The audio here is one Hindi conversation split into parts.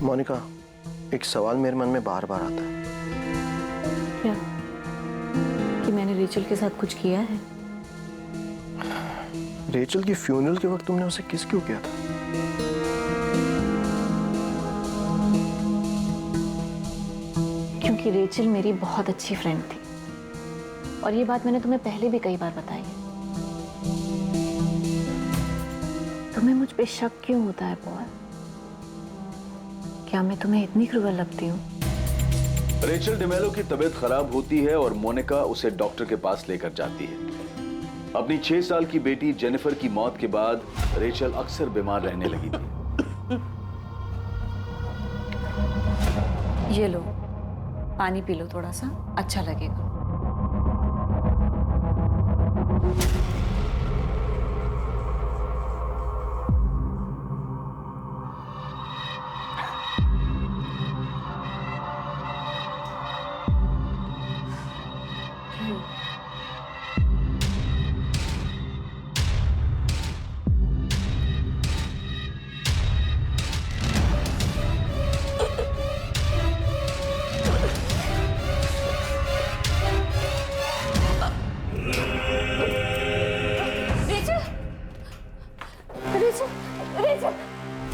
मोनिका, एक सवाल मेरे मन में बार बार आता है। क्या? कि मैंने रेचल के साथ कुछ किया है? रेचल की फ्यूनरल के वक्त तुमने उसे किस क्यों किया था? क्योंकि रेचल मेरी बहुत अच्छी फ्रेंड थी और ये बात मैंने तुम्हें पहले भी कई बार बताई है। तुम्हें मुझ पे शक क्यों होता है पॉल? क्या मैं तुम्हें इतनी क्रूअल लगती हूँ? रेचल डिमेलो की तबीयत खराब होती है और मोनिका उसे डॉक्टर के पास लेकर जाती है। अपनी 6 साल की बेटी जेनिफर की मौत के बाद रेचल अक्सर बीमार रहने लगी थी। ये लो, पानी पी लो, थोड़ा सा अच्छा लगेगा।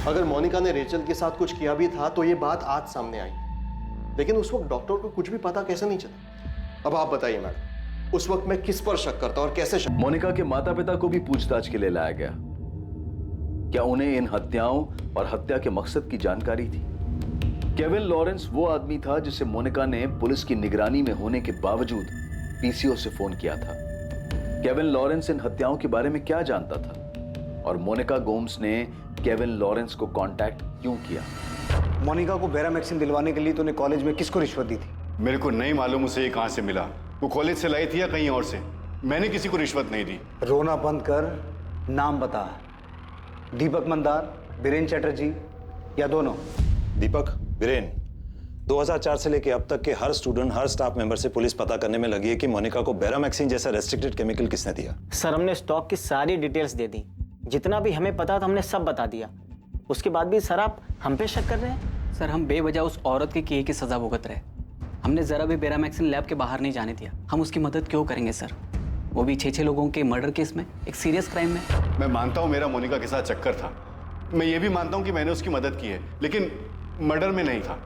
अगर मोनिका ने रेचल के साथ कुछ किया भी था तो ये बात आज सामने आई, लेकिन उस वक्त डॉक्टर को कुछ भी पता कैसे नहीं चला? अब आप बताइए मैडम, उस वक्त मैं किस पर शक करता और कैसे शक? मोनिका के माता पिता को भी पूछताछ के लिए लाया गया। क्या उन्हें इन हत्याओं और हत्या के मकसद की जानकारी थी? केविन लॉरेंस वो आदमी था जिसे मोनिका ने पुलिस की निगरानी में होने के बावजूद पीसीओ से फोन किया था। केविन लॉरेंस इन हत्याओं के बारे में क्या जानता था और मोनिका गोम्स ने केविन लॉरेंस को कांटेक्ट क्यों किया? मोनिका को बेरामैक्सिन दिलवाने के लिए तूने कॉलेज में किसको रिश्वत दी थी? मेरे को नहीं मालूम उसे ये कहां से मिला। वो कॉलेज से लाई थी या कहीं और से। मैंने किसी को रिश्वत नहीं दी। रोना बंद कर, नाम बता। दीपक मंदार, बीरेन चैटर्जी या दोनों? दीपक, बीरेन, 2004 से लेकर अब तक के हर स्टूडेंट, हर स्टाफ मेंबर से पुलिस पता करने में लगी है कि मोनिका को बेरामैक्सिन जैसा रेस्ट्रिक्टेड केमिकल किसने दिया। सर, हमने स्टॉक की सारी डिटेल्स दे दी। जितना भी हमें पता था हमने सब बता दिया। उसके बाद भी सर आप हम पे शक कर रहे हैं? सर, हम बेवजह उस औरत के किए की सजा भुगत रहे। हमने जरा भी बेरामैक्सिन लैब के बाहर नहीं जाने दिया। हम उसकी मदद क्यों करेंगे सर? वो भी 6 लोगों के मर्डर केस में, एक सीरियस क्राइम में। मैं मानता हूं मेरा मोनिका के साथ चक्कर था। मैं ये भी मानता हूं कि मैंने उसकी मदद की है, लेकिन मर्डर में नहीं था।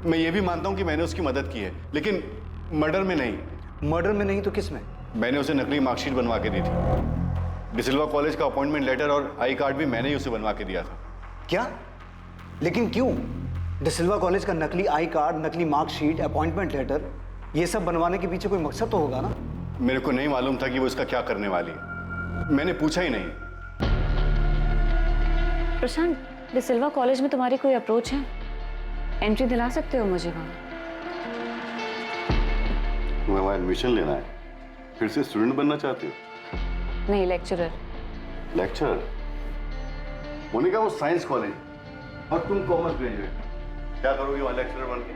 मैं ये भी मानता हूं कि मैंने उसकी मदद की है, लेकिन मर्डर में नहीं। मर्डर में नहीं तो किस में? मैंने उसे नकली मार्कशीट बनवा के दी थी। डिसिल्वा कॉलेज का अपॉइंटमेंट लेटर और आई कार्ड भी मैंने ही उसे बनवा के दिया था। क्या? लेकिन क्यों? डिसिल्वा कॉलेज का नकली आई कार्ड, नकली मार्कशीट, अपॉइंटमेंट लेटर, ये सब बनवाने के पीछे कोई मकसद तो होगा ना? मेरे को नहीं मालूम था कि वो इसका क्या करने वाली है। मैंने पूछा ही नहीं। प्रशांत, डिसिल्वा कॉलेज में तुम्हारी कोई अप्रोच है? एंट्री दिला सकते हो मुझे वहां? तुम्हें वहां एडमिशन लेना है? फिर से स्टूडेंट बनना चाहते हो? नहीं, लेक्चरर। लेक्चरर? मोनिका, वो साइंस कॉलेज और तुम कॉमर्स ग्रेजुएट। क्या करोगे वहां लेक्चरर बन के?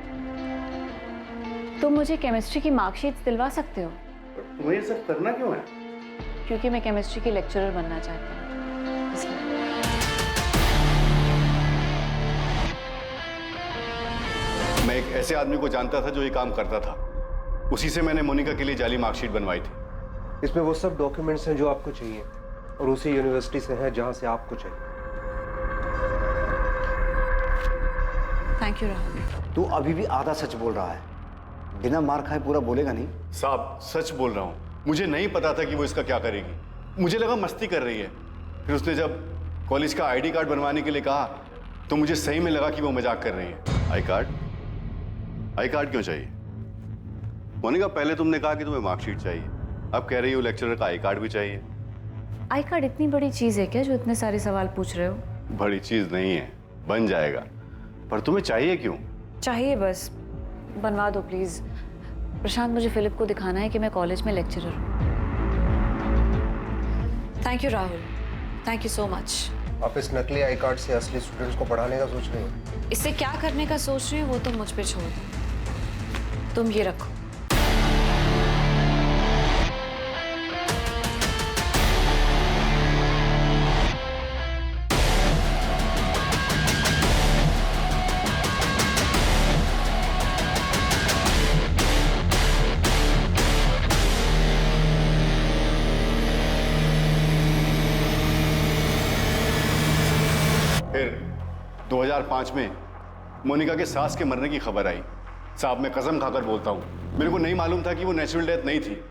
तुम मुझे केमिस्ट्री की मार्कशीट्स दिलवा सकते हो? तुम्हें ये सब करना क्यों है? क्योंकि मैं केमिस्ट्री की लेक्चरर बनना चाहती हूँ, इसलिए। मैं एक ऐसे आदमी को जानता था जो ये काम करता था। उसी से मैंने मोनिका के लिए जाली मार्कशीट बनवाई थी। इसमें वो सब डॉक्यूमेंट्स हैं जो आपको चाहिए और उसी यूनिवर्सिटी से हैं जहां से आपको चाहिए। Thank you Rahul. तू अभी भी आधा सच बोल रहा है। बिना मार खाए पूरा बोलेगा नहीं? साहब, सच बोल रहा हूँ। मुझे नहीं पता था कि वो इसका क्या करेगी। मुझे लगा मस्ती कर रही है। फिर उसने जब कॉलेज का आईडी कार्ड बनवाने के लिए कहा तो मुझे सही में लगा कि वो मजाक कर रही है। I card? आई कार्ड क्यों चाहिए? मोनिका, पहले तुमने कहा कि तुम्हें मार्कशीट चाहिए, अब कह रही हो लेक्चरर का आई कार्ड भी चाहिए। आई कार्ड इतनी बड़ी चीज है क्या जो इतने सारे सवाल पूछ रहे हो? बड़ी चीज नहीं है, बन जाएगा। पर तुम्हें चाहिए क्यों? चाहिए, बस बनवा दो प्लीज। प्रशांत, मुझे फिलिप को दिखाना है कि मैं कॉलेज में लेक्चरर हूँ। Thank you Rahul, thank you so much. आप इस नकली आई कार्ड से असली स्टूडेंट्स को पढ़ाने का सोच रहे हो? इससे क्या करने का सोच रही हो वो तो मुझ पे छोड़ दो। तुम ये रखो। 2005 में मोनिका के सास के मरने की खबर आई। साहब मैं कसम खाकर बोलता हूँ, मेरे को नहीं मालूम था कि वो नेचुरल डेथ नहीं थी।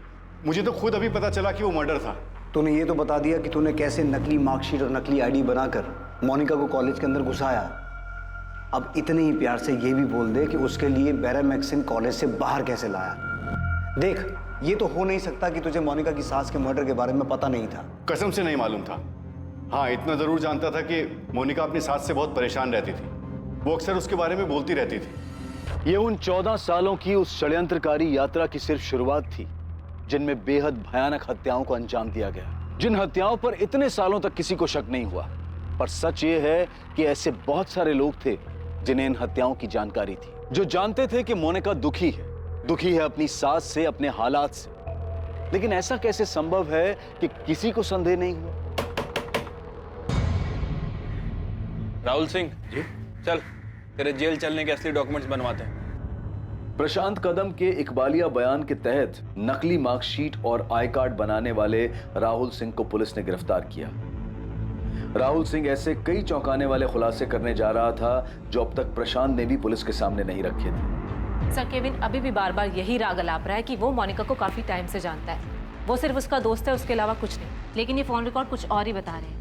मुझे तो खुद अभी पता चला कि वो मर्डर था। तूने ये तो बता दिया कि तूने कैसे नकली मार्कशीट और नकली आईडी बनाकर मोनिका को कॉलेज के अंदर घुसाया। अब इतने ही प्यार से ये भी बोल दे कि उसके लिए बैरामैक्सिन कॉलेज से बाहर कैसे लाया। देख, ये तो हो नहीं सकता कि तुझे मोनिका की सास के मर्डर के बारे में पता नहीं था। कसम से नहीं मालूम था। हाँ, इतना जरूर जानता था कि मोनिका अपनी सास से बहुत परेशान रहती थी। वो अक्सर उसके बारे में बोलती रहती थी। ये उन 14 सालों की उस षड्यंत्रकारी यात्रा की सिर्फ शुरुआत थी, जिनमें बेहद भयानक हत्याओं को अंजाम दिया गया, जिन हत्याओं पर इतने सालों तक किसी को शक नहीं हुआ। पर सच ये है कि ऐसे बहुत सारे लोग थे जिन्हें इन हत्याओं की जानकारी थी, जो जानते थे कि मोनिका दुखी है अपनी सास से, अपने हालात से। लेकिन ऐसा कैसे संभव है कि किसी को संदेह नहीं हुआ? राहुल सिंह जी, चल तेरे जेल चलने के असली डॉक्यूमेंट्स बनवाते हैं। प्रशांत कदम के इकबालिया बयान के तहत नकली मार्कशीट और आई कार्ड बनाने वाले राहुल सिंह को पुलिस ने गिरफ्तार किया। राहुल सिंह ऐसे कई चौंकाने वाले खुलासे करने जा रहा था जो अब तक प्रशांत ने भी पुलिस के सामने नहीं रखे थे। सर, केविन अभी भी बार बार यही राग अलाप रहा है कि वो मोनिका को काफी टाइम से जानता है। वो सिर्फ उसका दोस्त है, उसके अलावा कुछ नहीं। लेकिन ये फोन रिकॉर्ड कुछ और ही बता रहे हैं।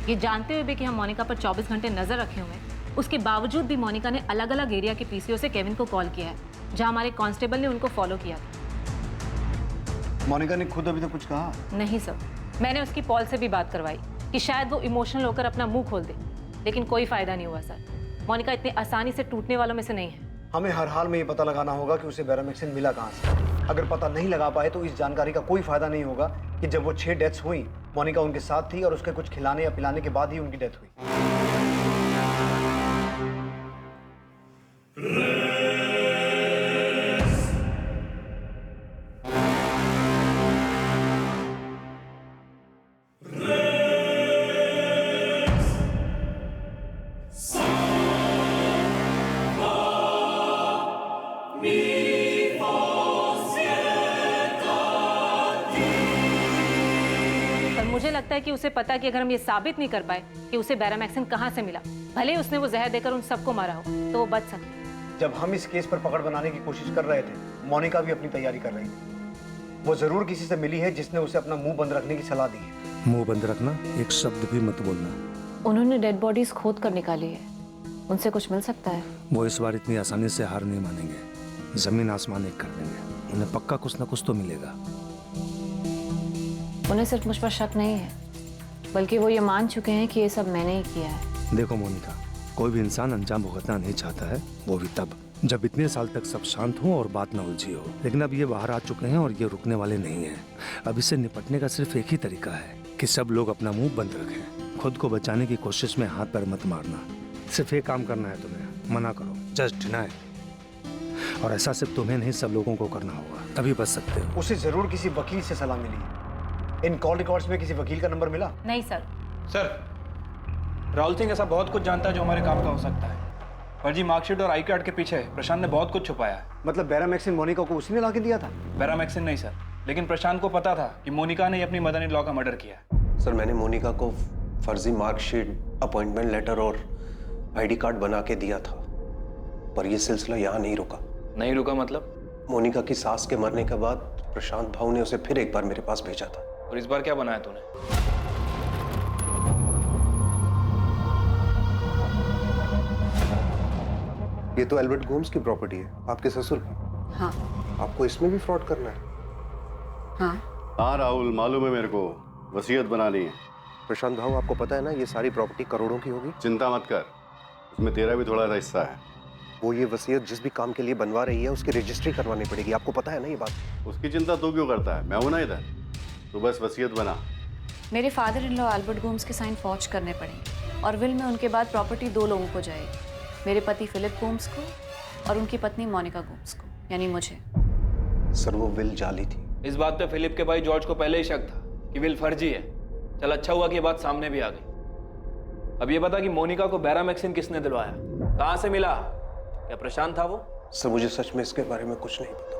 ये जानते हुए भी कि हम मोनिका पर 24 घंटे नजर रखे हुए हैं, उसके बावजूद भी मोनिका ने अलग अलग एरिया के पीसीओ से केविन को कॉल किया है, जहां हमारे कांस्टेबल ने उनको फॉलो किया था। मोनिका ने खुद अभी तक कुछ कहा नहीं सर, मैंने उसकी पॉल से भी बात करवाई कि शायद वो इमोशनल होकर अपना मुंह खोल दे, लेकिन कोई फायदा नहीं हुआ सर। मोनिका इतनी आसानी से टूटने वालों में से नहीं है। हमें हर हाल में ये पता लगाना होगा कि उसे बैरामैक्सिन मिला कहाँ से। अगर पता नहीं लगा पाए तो इस जानकारी का कोई फायदा नहीं होगा कि जब वो 6 डेथ्स हुई, मोनिका उनके साथ थी और उसके कुछ खिलाने या पिलाने के बाद ही उनकी डेथ हुई। मुझे लगता है कि उसे पता है कि अगर हम ये साबित नहीं कर पाए कि उसे बैरामैक्सिन कहाँ से मिला, भले ही उसने वो जहर देकर उन सबको मारा हो, तो वो बच सकता। जब हम इस केस पर पकड़ बनाने की कोशिश कर रहे थे, मोनिका भी अपनी तैयारी कर रही थी। वो जरूर किसी से मिली है जिसने उसे अपना मुंह बंद रखने की सलाह दी है। मुंह बंद रखना, एक शब्द भी मत बोलना। उन्होंने डेड बॉडीज खोद कर निकाली है, उनसे कुछ मिल सकता है। वो इस बार इतनी आसानी से हार नहीं मानेंगे, जमीन आसमान एक कर देंगे। उन्हें पक्का कुछ ना कुछ तो मिलेगा। उन्हें सिर्फ मुझ पर शक नहीं है, बल्कि वो ये मान चुके हैं कि ये सब मैंने ही किया है। देखो मोनिका, कोई भी इंसान अंजाम भुगतना नहीं चाहता है, वो भी तब जब इतने साल तक सब शांत हो और बात ना उलझी हो। लेकिन अब ये बाहर आ चुके हैं और ये रुकने वाले नहीं हैं। अब इससे निपटने का सिर्फ एक ही तरीका है कि सब लोग अपना मुंह बंद रखें। खुद को बचाने की कोशिश में हाथ पैर मत मारना। सिर्फ एक काम करना है तुम्हें, मना करो, जस्ट डिनाई। और ऐसा सिर्फ तुम्हें नहीं, सब लोगों को करना होगा, तभी बच सकते हो। उसे जरूर किसी वकील से सलाह मिली। इन कॉल रिकॉर्ड्स में किसी वकील का नंबर मिला? नहीं सर। सर, राहुल सिंह ऐसा बहुत कुछ जानता है जो हमारे काम का हो सकता है। फर्जी मार्कशीट और आई कार्ड के पीछे प्रशांत ने बहुत कुछ छुपाया है। मतलब बैरामैक्सिन मोनिका को उसी ने लाके दिया था? बैरामैक्सिन नहीं सर, लेकिन प्रशांत को पता था कि मोनिका ने अपनी मदर इन लॉ का मर्डर किया है। सर, मैंने मोनिका को फर्जी मार्कशीट, अपॉइंटमेंट लेटर और आईडी कार्ड बना के दिया था, पर यह सिलसिला यहाँ नहीं रुका। नहीं रुका मतलब? मोनिका की सास के मरने के बाद प्रशांत भाऊ ने उसे फिर एक बार मेरे पास भेजा था। और इस बार क्या बनाया तूने? ये तो एल्बर्ट गोम्स की प्रॉपर्टी है, आपके ससुर की। हाँ। आपको इसमें भी फ्रॉड करना है? हाँ। हाँ राहुल, मालूम है मेरे को, वसीयत बनानी है। प्रशांत भाऊ, आपको पता है ना ये सारी प्रॉपर्टी करोड़ों की होगी। चिंता मत कर, उसमें तेरा भी थोड़ा सा हिस्सा है। वो ये वसीयत जिस भी काम के लिए बनवा रही है उसकी रजिस्ट्री करवानी पड़ेगी, आपको पता है ना ये बात? उसकी चिंता तू क्यों करता है? मैं हूं ना इधर, तू बस वसीयत बना। मेरे father in law Albert Gomes के साइन फॉर्ज करने पड़ेंगे और विल में उनके बाद प्रॉपर्टी 2 लोगों को जाएगी, मेरे पति फिलिप गोम्स को और उनकी पत्नी मोनिका गोम्स को, यानी मुझे। सर, वो विल जाली थी। इस बात पे फिलिप के भाई जॉर्ज को पहले ही शक था कि विल फर्जी है। चल अच्छा हुआ कि ये बात सामने भी आ गई। अब ये बता कि मोनिका को बैरामैक्सिन किसने दिलवाया, कहाँ से मिला? क्या प्रशांत था वो? सर, मुझे सच में इसके बारे में कुछ नहीं पता।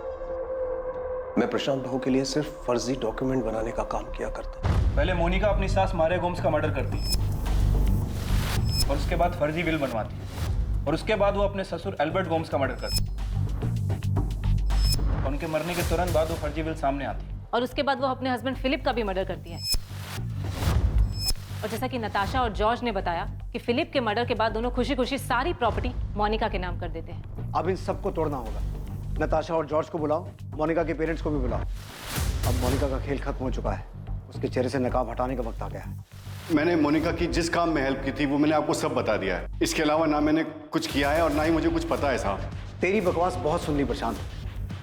मैं प्रशांत भाऊ के लिए सिर्फ फर्जी डॉक्यूमेंट बनाने का काम किया करता था। पहले मोनिका अपनी सास मारिया गोम्स का मर्डर करती और उसके बाद फर्जी विल बनवाती है और उसके बाद वो अपने ससुर एल्बर्ट गोम्स का मर्डर करती है और उनके मरने के तुरंत बाद वो फर्जी विल सामने आती है और उसके बाद वो अपने हस्बैंड फिलिप का भी मर्डर करती है। और जैसा कि नताशा और जॉर्ज ने बताया कि फिलिप के मर्डर के बाद दोनों खुशी खुशी सारी प्रॉपर्टी मोनिका के नाम कर देते हैं। अब इन सबको तोड़ना होगा। नताशा और जॉर्ज को बुलाओ, मोनिका के पेरेंट्स को भी बुलाओ। अब मोनिका का खेल खत्म हो चुका है, उसके चेहरे से नकाब हटाने का वक्त आ गया है। मैंने मोनिका की जिस काम में हेल्प की थी वो मैंने आपको सब बता दिया है। इसके अलावा ना मैंने कुछ किया है और ना ही मुझे कुछ पता है साहब। तेरी बकवास बहुत सुन ली प्रशांत।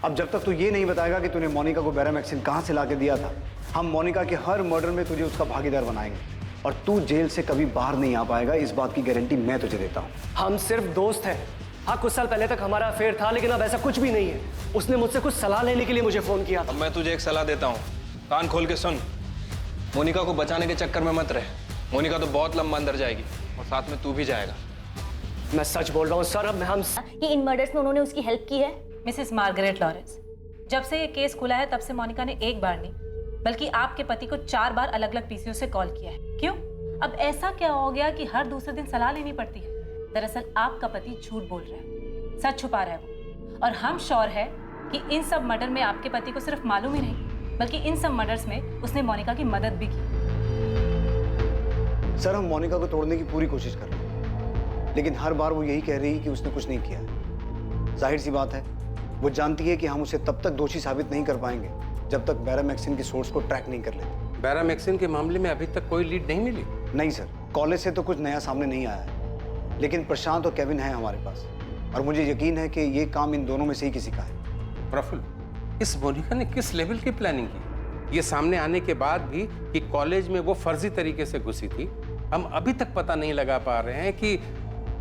अब जब तक तू ये नहीं बताएगा कि तूने मोनिका को बैरामैक्सिन कहाँ से ला के दिया था, हम मोनिका के हर मर्डर में तुझे उसका भागीदार बनाएंगे और तू जेल से कभी बाहर नहीं आ पाएगा। इस बात की गारंटी मैं तुझे देता हूँ। हम सिर्फ दोस्त हैं। हाँ, कुछ साल पहले तक हमारा अफेयर था, लेकिन अब ऐसा कुछ भी नहीं है। उसने मुझसे कुछ सलाह लेने के लिए मुझे फोन किया था। अब मैं तुझे एक सलाह देता हूँ, कान खोल के सुन। मोनिका को बचाने के चक्कर में मत रहे। मोनिका तो बहुत लंबा अंदर जाएगी और साथ में तू भी जाएगा। मैं सच बोल रहा हूँ सर। अब हम कि इन मर्डर्स में उन्होंने उसकी हेल्प की है। मिसेस मार्गरेट लॉरेंस, जब से ये केस खुला है तब से मोनिका ने एक बार नहीं बल्कि आपके पति को 4 बार अलग अलग पीसीओ से कॉल किया है। क्यों? अब ऐसा क्या हो गया कि हर दूसरे दिन सलाह लेनी पड़ती है? दरअसल आपका पति झूठ बोल रहा है, सच छुपा रहा है वो। और हम श्योर है कि इन सब मर्डर में आपके पति को सिर्फ मालूम ही नहीं बल्कि इन सब मर्डर्स में उसने मोनिका की मदद भी की। सर, हम मोनिका को तोड़ने की पूरी कोशिश कर रहे हैं, लेकिन हर बार वो यही कह रही है कि उसने कुछ नहीं किया। जाहिर सी बात है, वो जानती है कि हम उसे तब तक दोषी साबित नहीं कर पाएंगे जब तक बैरामैक्सिन की सोर्स को ट्रैक नहीं कर लेते। बैरामैक्सिन के मामले में अभी तक कोई लीड नहीं मिली? नहीं सर, कॉलेज से तो कुछ नया सामने नहीं आया है, लेकिन प्रशांत और केविन है हमारे पास और मुझे यकीन है कि ये काम इन दोनों में से ही किसी का है। प्रफुल्ल, इस मोनिका ने किस लेवल की प्लानिंग की? ये सामने आने के बाद भी कि कॉलेज में वो फर्जी तरीके से घुसी थी, हम अभी तक पता नहीं लगा पा रहे हैं कि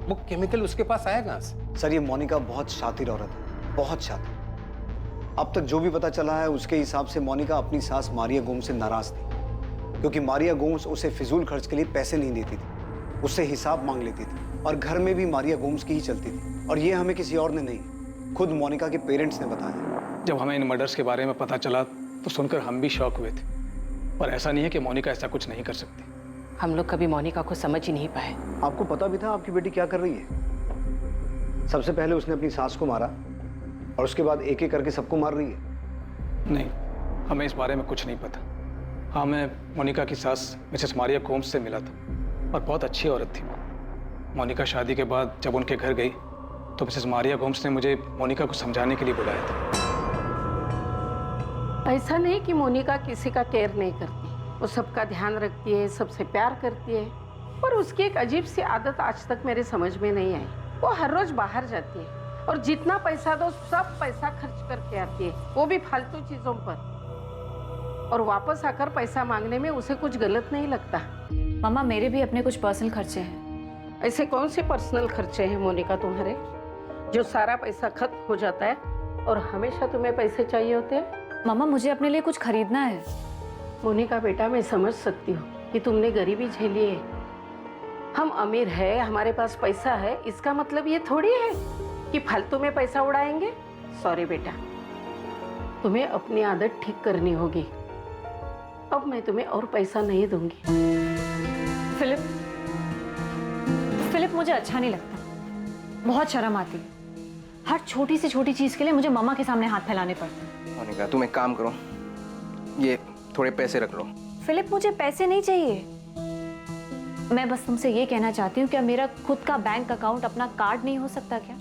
वो केमिकल उसके पास आया कहां से। सर, ये मोनिका बहुत शातिर औरत है, बहुत शातिर। अब तक जो भी पता चला है उसके हिसाब से मोनिका अपनी सास मारिया गोम्स से नाराज थी, क्योंकि मारिया गोम्स उसे फिजूल खर्च के लिए पैसे नहीं देती थी, उससे हिसाब मांग लेती थी और घर में भी मारिया गोम्स की ही चलती थी। और ये हमें किसी और ने नहीं, खुद मोनिका के पेरेंट्स ने बताया। जब हमें इन मर्डर्स के बारे में पता चला तो सुनकर हम भी शॉक हुए थे, पर ऐसा नहीं है कि मोनिका ऐसा कुछ नहीं कर सकती। हम लोग कभी मोनिका को समझ ही नहीं पाए। आपको पता भी था आपकी बेटी क्या कर रही है? सबसे पहले उसने अपनी सास को मारा और उसके बाद एक एक करके सबको मार रही है। नहीं, हमें इस बारे में कुछ नहीं पता। हाँ, मैं मोनिका की सास मिसेस मारिया गोम्स से मिला था और बहुत अच्छी औरत थी। मोनिका शादी के बाद जब उनके घर गई तो मिसेस मारिया गोम्स ने मुझे मोनिका को समझाने के लिए बुलाया था। ऐसा नहीं कि मोनिका किसी का केयर नहीं करती, वो सबका ध्यान रखती है, सबसे प्यार करती है, पर उसकी एक अजीब सी आदत आज तक मेरे समझ में नहीं आई। वो हर रोज बाहर जाती है और जितना पैसा दो सब पैसा खर्च करके आती है, वो भी फालतू चीजों पर, और वापस आकर पैसा मांगने में उसे कुछ गलत नहीं लगता। मम्मा, मेरे भी अपने कुछ पर्सनल खर्चे हैं। ऐसे कौन से पर्सनल खर्चे हैं मोनिका तुम्हारे, जो सारा पैसा खत्म हो जाता है और हमेशा तुम्हें पैसे चाहिए होते हैं? मम्मा, मुझे अपने लिए कुछ खरीदना है। मोनिका बेटा, मैं समझ सकती हूँ कि तुमने गरीबी झेली है। हम अमीर है, हमारे पास पैसा है, इसका मतलब ये थोड़ी है कि फालतू में पैसा उड़ाएंगे। सॉरी बेटा, तुम्हें अपनी आदत ठीक करनी होगी। अब मैं तुम्हें और पैसा नहीं दूंगी। फिलिप, मुझे अच्छा नहीं लगता, बहुत शर्म आती है। हर छोटी से छोटी चीज के लिए मुझे मम्मा के सामने हाथ फैलाने पड़ते हैं। मोनिका, तुम एक काम करो, ये थोड़े पैसे रख लो। फिलिप, मुझे पैसे नहीं चाहिए। मैं बस तुमसे ये कहना चाहती हूँ, क्या मेरा खुद का बैंक अकाउंट, अपना कार्ड नहीं हो सकता क्या?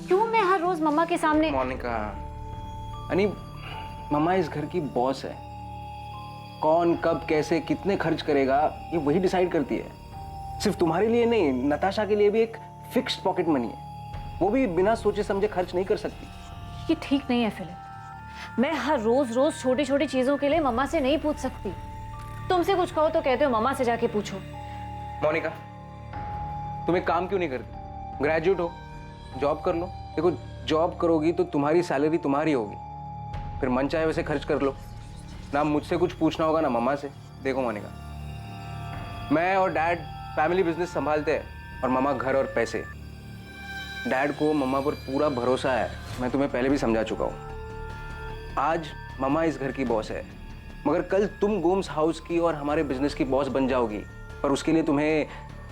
क्यों मैं हर रोज मम्मा के सामने? मोनिका, यानी मम्मा इस घर की बॉस है। कौन कब कैसे कितने खर्च करेगा ये वही डिसाइड करती है। सिर्फ तुम्हारे लिए नहीं, नताशा के लिए भी एक फिक्स्ड पॉकेट मनी है, वो भी बिना सोचे समझे खर्च नहीं कर सकती। ये ठीक नहीं है फिलिप। मैं हर रोज छोटी छोटी चीजों के लिए मम्मा से नहीं पूछ सकती। तुमसे कुछ कहो तो कहते हो मम्मा से जाके पूछो। मोनिका, तुम एक काम क्यों नहीं करती? ग्रेजुएट हो, जॉब कर लो। देखो, जॉब करोगी तो तुम्हारी सैलरी तुम्हारी होगी, फिर मन चाहे वैसे खर्च कर लो। ना मुझसे कुछ पूछना होगा ना मम्मा से। देखो मोनिका, मैं और डैड फैमिली बिजनेस संभालते हैं और मम्मा घर और पैसे। डैड को मम्मा पर पूरा भरोसा है, मैं तुम्हें पहले भी समझा चुका हूँ। आज मम्मा इस घर की बॉस है, मगर कल तुम गोम्स हाउस की और हमारे बिजनेस की बॉस बन जाओगी, पर उसके लिए तुम्हें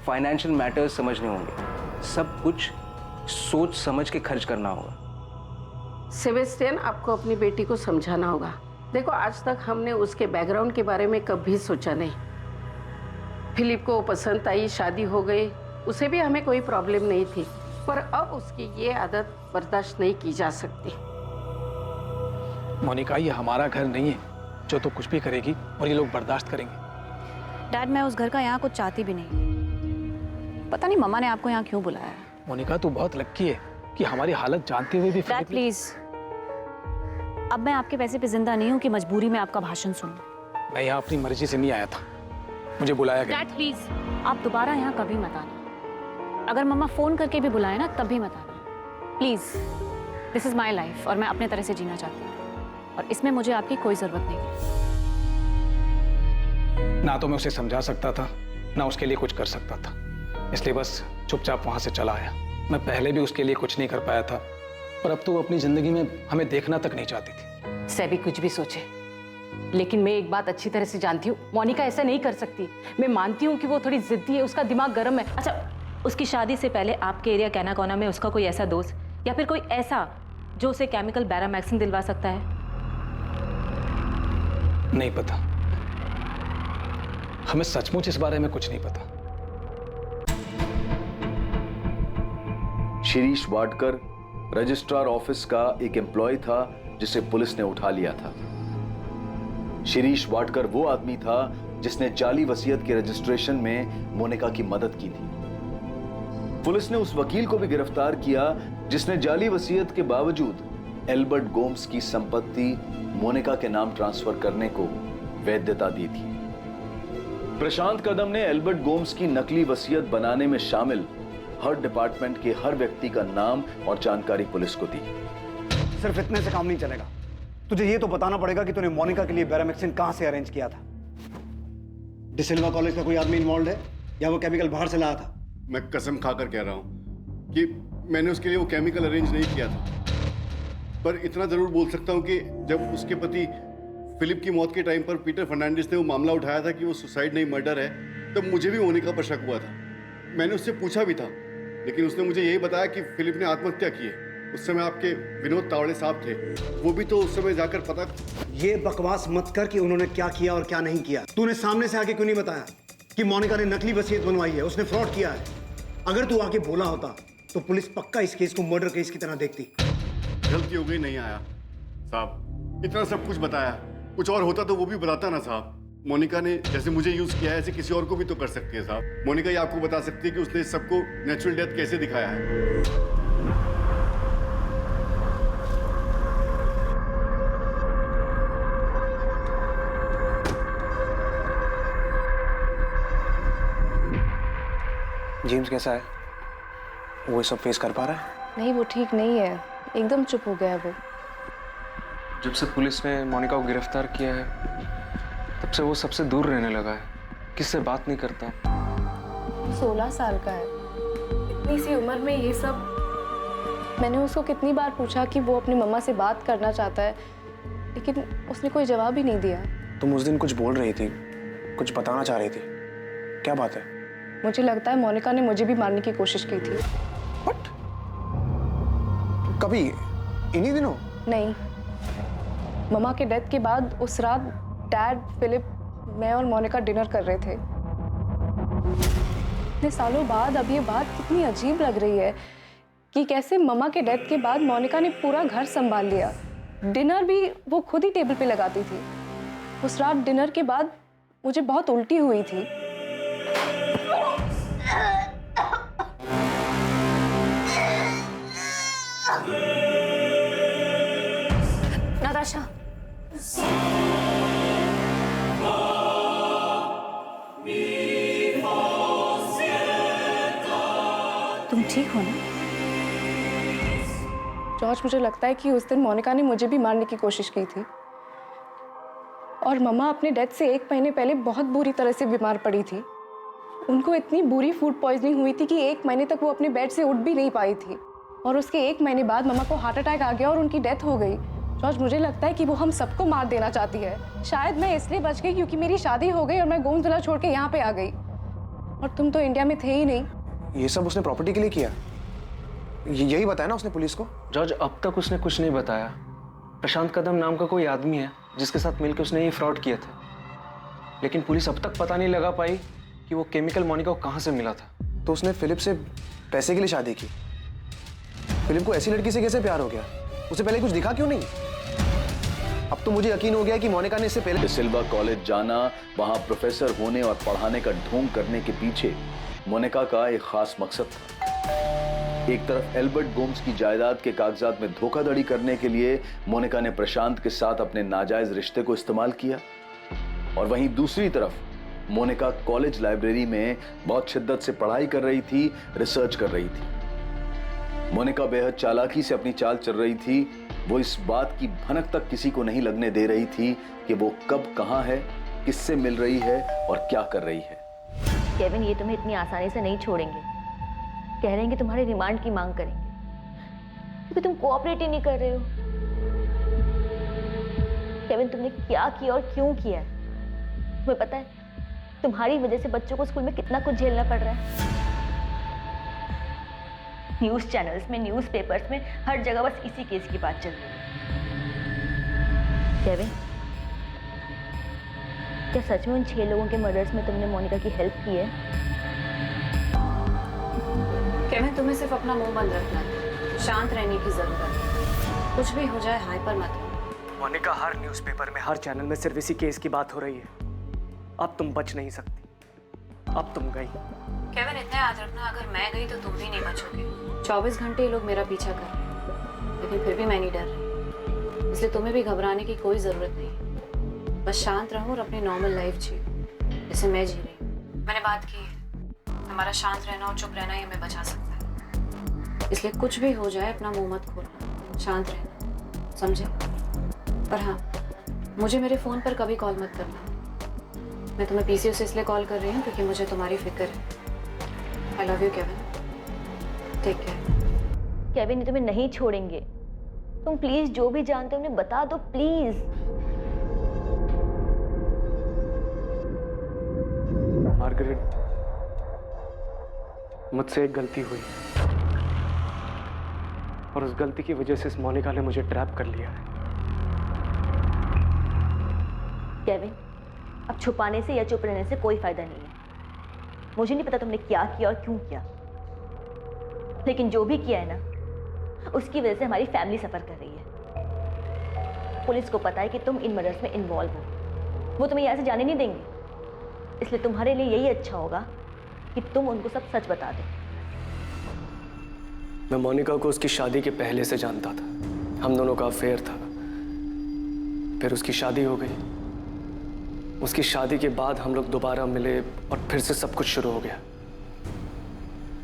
फाइनेंशियल मैटर्स समझने होंगे, सब कुछ सोच समझ के खर्च करना होगा। सेबेस्टियन, आपको अपनी बेटी को समझाना होगा। देखो, आज तक हमने उसके बैकग्राउंड के बारे में कभी सोचा नहीं। फिलिप को पसंद आई, शादी हो गई, उसे भी हमें कोई प्रॉब्लम नहीं थी, पर अब उसकी ये आदत बर्दाश्त नहीं की जा सकती। मोनिका, ये हमारा घर नहीं है जो तो कुछ भी करेगी और ये लोग बर्दाश्त करेंगे। डैड, मैं उस घर का यहाँ कुछ चाहती भी नहीं। पता नहीं मम्मा ने आपको यहाँ क्यों बुलाया है। मोनिका, तू बहुत लक्की है कि हमारी हालत जानते हुए भी डैड प्लीज, अब मैं आपके पैसे पे जिंदा नहीं हूँ कि मजबूरी में आपका भाषण सुनूं। मैं यहाँ अपनी मर्जी से नहीं आया था, मुझे बुलाया गया। डैड प्लीज, आप दोबारा यहाँ कभी मत आना। अगर मम्मा फोन करके भी बुलाए ना तब भी मत आना please. This is my life और मैं अपने तरह से जीना चाहती हूँ और इसमें मुझे आपकी कोई जरूरत नहीं है। ना तो मैं उसे समझा सकता था, ना उसके लिए कुछ कर सकता था, इसलिए बस चुपचाप वहां से चला आया। मैं पहले भी उसके लिए कुछ नहीं कर पाया था और अब तो वो अपनी जिंदगी में हमें देखना तक नहीं चाहती थी। सभी कुछ भी सोचे, लेकिन मैं एक बात अच्छी तरह से जानती हूँ, मोनिका ऐसा नहीं कर सकती। मैं मानती हूँ कि वो थोड़ी जिद्दी है, उसका दिमाग गर्म है। अच्छा, उसकी शादी से पहले आपके एरिया कैना कोना में उसका कोई ऐसा दोस्त या फिर कोई ऐसा जो उसे केमिकल बैरामैक्सिन दिलवा सकता है? नहीं पता, हमें सचमुच इस बारे में कुछ नहीं पता। शिरीष वाडकर रजिस्ट्रार ऑफिस का एक एम्प्लॉय था जिसे पुलिस ने उठा लिया था। शिरीष वाडकर वो आदमी था जिसने जाली वसीयत के रजिस्ट्रेशन में मोनिका की मदद की थी। पुलिस ने उस वकील को भी गिरफ्तार किया जिसने जाली वसीयत के बावजूद एल्बर्ट गोम्स की संपत्ति मोनिका के नाम ट्रांसफर करने को वैधता दी थी। प्रशांत कदम ने एल्बर्ट गोम्स की नकली वसीयत बनाने में शामिल हर डिपार्टमेंट के हर व्यक्ति का नाम और जानकारी पुलिस को दी। सिर्फ इतने से काम नहीं चलेगा, तुझे ये तो बताना पड़ेगा कि तूने मोनिका के लिए बैरामैक्सिन कहां से अरेंज किया था। डिसिल्वा कॉलेज का कोई आदमी इन्वॉल्व है या वो केमिकल बाहर से लाया था? मैं कसम खाकर कह रहा हूं कि मैंने उसके लिए वो केमिकल अरेंज नहीं किया था, पर इतना जरूर बोल सकता हूं कि जब उसके पति फिलिप की मौत के टाइम पर पीटर फर्नांडिस ने वो मामला उठाया था कि वो सुसाइड नहीं मर्डर है, तब मुझे भी मोनिका पर शक हुआ था। मैंने उससे पूछा भी था, लेकिन उसने मुझे यही बताया कि फिलिप ने आत्महत्या की है। उस समय आपके विनोद तावड़े साहब थे, वो भी तो उस समय जाकर पता। ये बकवास मत कर कि उन्होंने क्या किया और क्या नहीं किया। तूने सामने से आके क्यों नहीं बताया कि मोनिका ने नकली वसीयत बनवाई है, उसने फ्रॉड किया है? अगर तू आके बोला होता तो पुलिस पक्का इस केस को मर्डर केस की तरह देखती। गलती हो गई, नहीं आया साहब। इतना सब कुछ बताया, कुछ और होता तो वो भी बताता ना साहब। मोनिका ने जैसे मुझे यूज किया है ऐसे किसी और को भी तो कर सकती है साहब। मोनिका ये आपको बता सकती है कि उसने सबको नेचुरल डेथ कैसे दिखाया है। जेम्स कैसा है? वो सब फेस कर पा रहा है? नहीं, वो ठीक नहीं है, एकदम चुप हो गया है वो। जब से पुलिस ने मोनिका को गिरफ्तार किया है तब से वो सबसे दूर रहने लगा है, किससे बात नहीं करता। 16 साल का है, इतनी सी उम्र में ये सब। मैंने उसको कितनी बार पूछा कि वो अपनी मम्मा से बात करना चाहता है, लेकिन उसने कोई जवाब ही नहीं दिया। तुम उस दिन कुछ बोल रही थी, कुछ बताना चाह रही थी, क्या बात है? मुझे लगता है मोनिका ने मुझे भी मारने की कोशिश की थी। कभी? इन्हीं दिनों? नहीं, मम्मा के डेथ के बाद उस रात डैड, फिलिप, मैं और मोनिका डिनर कर रहे थे। इतने सालों बाद अब ये बात कितनी अजीब लग रही है कि कैसे मम्मा के डेथ के बाद मोनिका ने पूरा घर संभाल लिया। डिनर भी वो खुद ही टेबल पे लगाती थी। उस रात डिनर के बाद मुझे बहुत उल्टी हुई थी। नाताशा, तुम ठीक हो ना? जॉर्ज, मुझे लगता है कि उस दिन मोनिका ने मुझे भी मारने की कोशिश की थी और मम्मा अपने डेथ से 1 महीने पहले बहुत बुरी तरह से बीमार पड़ी थी। उनको इतनी बुरी फूड पॉइजनिंग हुई थी कि 1 महीने तक वो अपने बेड से उठ भी नहीं पाई थी और उसके 1 महीने बाद मम्मा को हार्ट अटैक आ गया और उनकी डेथ हो गई। जॉर्ज, मुझे लगता है कि वो हम सबको मार देना चाहती है। शायद मैं इसलिए बच गई क्योंकि मेरी शादी हो गई और मैं गोंदवाना छोड़ के यहाँ पे आ गई। और तुम तो इंडिया में थे ही नहीं। ये सब उसने प्रॉपर्टी के लिए किया? यही बताया ना उसने पुलिस को? जॉर्ज, अब तक उसने कुछ नहीं बताया। प्रशांत कदम नाम का कोई आदमी है जिसके साथ मिलकर उसने ये फ्रॉड किया था, लेकिन पुलिस अब तक पता नहीं लगा पाई कि वो केमिकल मोनिका को कहाँ से मिला था। तो उसने फिलिप से पैसे के लिए शादी की। फिलिप को ऐसी लड़की से कैसे प्यार हो गया? उसे पहले कुछ दिखा क्यों नहीं? अब तो मुझे यकीन हो गया कि मोनिका ने इससे पहले सिल्वा कॉलेज जाना, वहां प्रोफेसर होने और पढ़ाने का ढोंग करने के पीछे मोनिका का एक खास मकसद था। एक तरफ एल्बर्ट गोम्स की जायदाद के कागजात में धोखाधड़ी करने के लिए मोनिका ने प्रशांत के साथ अपने नाजायज रिश्ते को इस्तेमाल किया, और वहीं दूसरी तरफ मोनिका कॉलेज लाइब्रेरी में बहुत शिद्दत से पढ़ाई कर रही थी, रिसर्च कर रही थी। मोनिका बेहद चालाकी से अपनी चाल चल रही थी। वो इस बात की भनक तक किसी को नहीं लगने दे रही थी कि वो कब कहां है, किससे मिल रही है और क्या कर रही है। केविन, ये तुम्हें इतनी आसानी से नहीं छोड़ेंगे। कह रहे हैं कि तुम्हारे रिमांड की मांग करेंगे क्योंकि तुम कोऑपरेट ही नहीं कर रहे हो। केविन, तुमने क्या किया और क्यों किया है? तुम्हें पता है तुम्हारी वजह से बच्चों को स्कूल में कितना कुछ झेलना पड़ रहा है। न्यूज़ चैनल्स में, न्यूज़ पेपर्स में, हर जगह बस इसी केस की बात चल रही है। केविन, क्या सच में उन 6 लोगों के मर्डर्स में तुमने मोनिका की हेल्प की है? केविन, तुम्हें सिर्फ अपना मुंह बंद रखना है, शांत रहने की जरूरत है। कुछ भी हो जाए हाइपर मत हो। मोनिका, हर न्यूज़पेपर में, हर चैनल में सिर्फ इसी केस की बात हो रही है। अब तुम बच नहीं सकती, अब तुम गई। केविन, इतना याद रखना, अगर मैं गई तो तुम भी नहीं बचोगे। 24 घंटे ये लोग मेरा पीछा कर रहे हैं, लेकिन फिर भी मैं नहीं डर रही, इसलिए तुम्हें भी घबराने की कोई जरूरत नहीं। बस शांत रहो और अपनी नॉर्मल लाइफ जियो जैसे मैं जी रही हूँ। मैंने बात की है, हमारा शांत रहना और चुप रहना ही हमें बचा सकता है, इसलिए कुछ भी हो जाए अपना मुंह मत खोलना, शांत रहना, समझे? पर हाँ, मुझे मेरे फ़ोन पर कभी कॉल मत करना। मैं तुम्हें पीसीओ से इसलिए कॉल कर रही हूँ क्योंकि मुझे तुम्हारी फिक्र है। I love you Kevin, take care. Kevin, ये तुम्हें नहीं छोड़ेंगे। तुम प्लीज जो भी जानते हो उन्हें बता दो, प्लीज। मार्गरेट, मुझसे एक गलती हुई और उस गलती की वजह से इस मोनिका ने मुझे ट्रैप कर लिया है। केविन, अब छुपाने से या चुप रहने से कोई फायदा नहीं है। मुझे नहीं पता तुमने क्या किया और क्यों किया, लेकिन जो भी किया है ना, उसकी वजह से हमारी फैमिली सफर कर रही है। पुलिस को पता है कि तुम इन मर्डर्स में इन्वॉल्व हो, वो तुम्हें यहाँ से जाने नहीं देंगे, इसलिए तुम्हारे लिए यही अच्छा होगा कि तुम उनको सब सच बता दो। मैं मोनिका को उसकी शादी के पहले से जानता था, हम दोनों का अफेयर था। फिर उसकी शादी हो गई, उसकी शादी के बाद हम लोग दोबारा मिले और फिर से सब कुछ शुरू हो गया।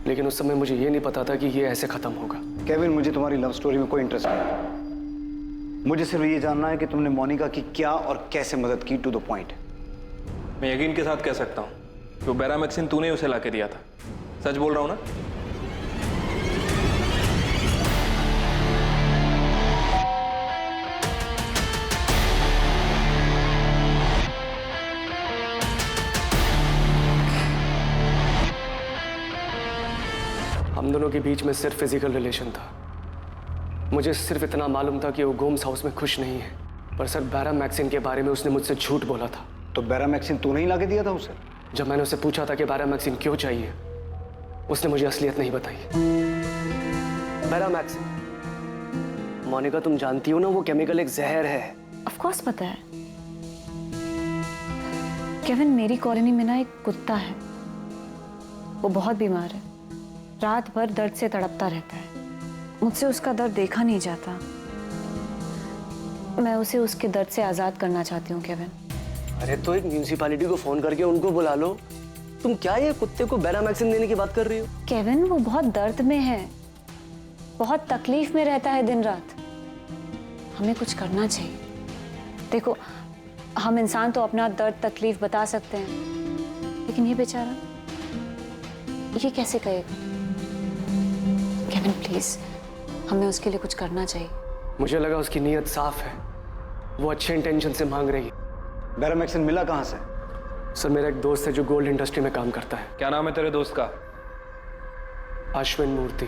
लेकिन उस समय मुझे ये नहीं पता था कि ये ऐसे खत्म होगा। केविन, मुझे तुम्हारी लव स्टोरी में कोई इंटरेस्ट नहीं। मुझे सिर्फ ये जानना है कि तुमने मोनिका की क्या और कैसे मदद की, टू द पॉइंट। मैं यकीन के साथ कह सकता हूँ कि वो बेरामैक्सिन तूने उसे ला के दिया था। सच बोल रहा हूँ ना? हम दोनों के बीच में सिर्फ फिजिकल रिलेशन था। मुझे सिर्फ इतना मालूम था कि वो गोम्स हाउस में खुश नहीं है, पर सर बेरामैक्सिन के बारे में उसने मुझसे झूठ बोला था। तो बेरामैक्सिन तूने ही लाके दिया था उसे? जब मैंने उसे पूछा था कि बेरामैक्सिन क्यों चाहिए, उसने मुझे असलियत नहीं बताई। बेरामैक्सिन, मोनिका तुम जानती हो ना, वो केमिकल एक जहर है। ऑफ कोर्स पता है केविन, मेरी कॉलोनी में ना एक कुत्ता है, वो बहुत बीमार है, रात भर दर्द से तड़पता रहता है। मुझसे उसका दर्द देखा नहीं जाता। मैं उसे उसके दर्द से आज़ाद करना चाहती हूँ केविन। अरे तो एक म्यूनिसिपैलिटी को फोन करके उनको बुला लो। तुम क्या ये कुत्ते को बेरामैक्सिन देने की बात कर रही हो? केविन, वो बहुत दर्द में है, बहुत तकलीफ में रहता है दिन रात। हमें कुछ करना चाहिए। देखो, हम इंसान तो अपना दर्द तकलीफ बता सकते हैं, लेकिन ये बेचारा ये कैसे कहेगा? केविन प्लीज, हमें उसके लिए कुछ करना चाहिए। मुझे लगा उसकी नीयत साफ है, वो अच्छे इंटेंशन से मांग रही है। बेरामैक्सिन मिला कहाँ से? सर मेरा एक दोस्त है जो गोल्ड इंडस्ट्री में काम करता है। क्या नाम है तेरे दोस्त का? अश्विन मूर्ति।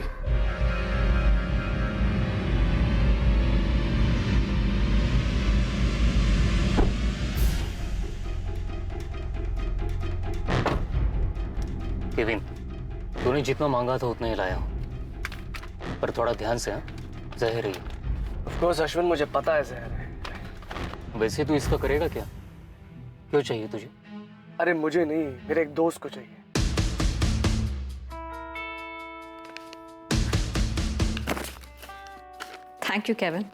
केविन, तूने जितना मांगा था उतना ही लाया हूं, पर थोड़ा ध्यान से। हाँ, जहर ही। ऑफ कोर्स अश्विन, मुझे पता है जहर है। वैसे तू इसका करेगा क्या? क्यों चाहिए तुझे? अरे मुझे नहीं, मेरे एक दोस्त को चाहिए। Thank you Kevin,